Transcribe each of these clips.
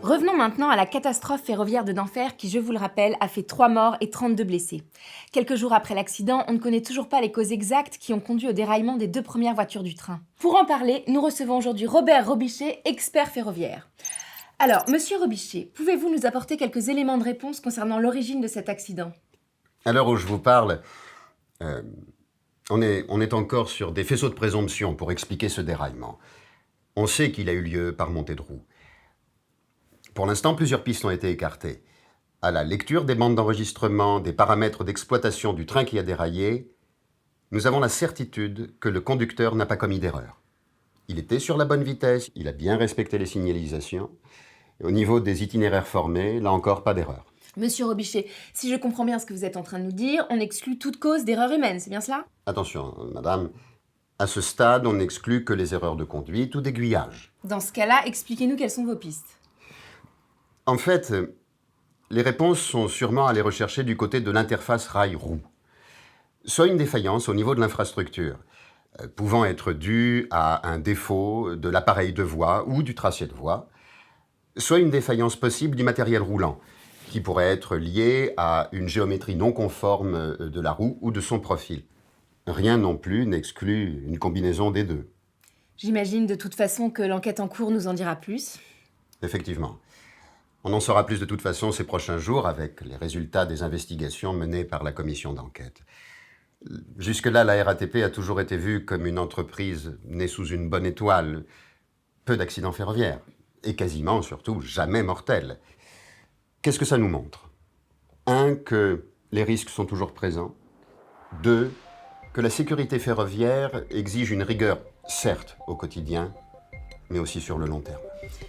Revenons maintenant à la catastrophe ferroviaire de Denfert qui, je vous le rappelle, a fait 3 morts et 32 blessés. Quelques jours après l'accident, on ne connaît toujours pas les causes exactes qui ont conduit au déraillement des 2 premières voitures du train. Pour en parler, nous recevons aujourd'hui Robert Robichet, expert ferroviaire. Alors, monsieur Robichet, pouvez-vous nous apporter quelques éléments de réponse concernant l'origine de cet accident ? À l'heure où je vous parle, on est encore sur des faisceaux de présomption pour expliquer ce déraillement. On sait qu'il a eu lieu par montée de roue. Pour l'instant, plusieurs pistes ont été écartées. À la lecture des bandes d'enregistrement, des paramètres d'exploitation du train qui a déraillé, nous avons la certitude que le conducteur n'a pas commis d'erreur. Il était sur la bonne vitesse, il a bien respecté les signalisations. Et au niveau des itinéraires formés, là encore, pas d'erreur. Monsieur Robichet, si je comprends bien ce que vous êtes en train de nous dire, on exclut toute cause d'erreur humaine, c'est bien cela ? Attention, madame, à ce stade, on n'exclut que les erreurs de conduite ou d'aiguillage. Dans ce cas-là, expliquez-nous quelles sont vos pistes. En fait, les réponses sont sûrement à aller rechercher du côté de l'interface rail-roue. Soit une défaillance au niveau de l'infrastructure, pouvant être due à un défaut de l'appareil de voie ou du tracé de voie, soit une défaillance possible du matériel roulant, qui pourrait être liée à une géométrie non conforme de la roue ou de son profil. Rien non plus n'exclut une combinaison des deux. J'imagine de toute façon que l'enquête en cours nous en dira plus. Effectivement. On en saura plus de toute façon ces prochains jours avec les résultats des investigations menées par la commission d'enquête. Jusque-là, la RATP a toujours été vue comme une entreprise née sous une bonne étoile. Peu d'accidents ferroviaires. Et quasiment, surtout, jamais mortels. Qu'est-ce que ça nous montre ? 1, que les risques sont toujours présents. 2, que la sécurité ferroviaire exige une rigueur, certes, au quotidien, mais aussi sur le long terme.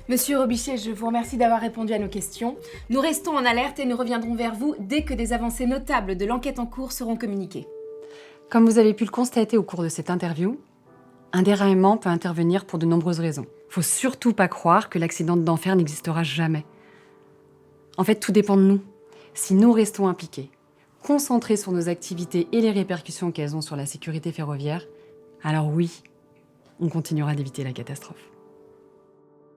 Monsieur Robichet, je vous remercie d'avoir répondu à nos questions. Nous restons en alerte et nous reviendrons vers vous dès que des avancées notables de l'enquête en cours seront communiquées. Comme vous avez pu le constater au cours de cette interview, un déraillement peut intervenir pour de nombreuses raisons. Faut surtout pas croire que l'accident de Denfert n'existera jamais. En fait, tout dépend de nous. Si nous restons impliqués, concentrés sur nos activités et les répercussions qu'elles ont sur la sécurité ferroviaire, alors oui, on continuera d'éviter la catastrophe.